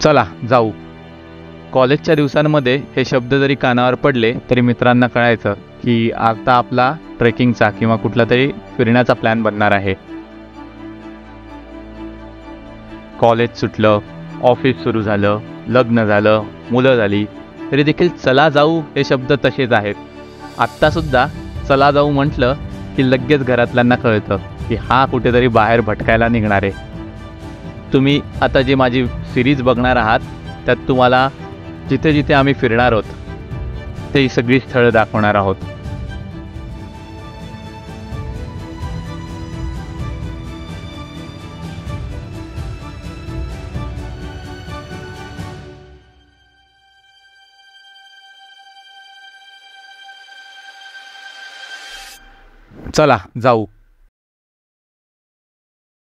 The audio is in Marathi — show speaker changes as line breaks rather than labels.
चला जाऊ. कॉलेजच्या दिवसांमध्ये हे शब्द जरी कानावर पडले तरी मित्रांना कळायचं की आता आपला ट्रेकिंगचा किंवा कुठला तरी फिरण्याचा प्लॅन बनणार आहे. कॉलेज सुटलं, ऑफिस सुरू झालं, लग्न झालं, मुलं झाली, तरी देखील चला जाऊ हे शब्द तसेच आहेत. आत्तासुद्धा चला जाऊ म्हटलं की लगेच घरातल्यांना कळतं की हा कुठेतरी बाहेर भटकायला निघणार आहे. तुम्ही आता जी माझी सिरीज बघणार आहात त्यात तुम्हाला जिथे जिथे आम्ही फिरणार आहोत ते सगळी स्थळं दाखवणार आहोत. चला जाऊ.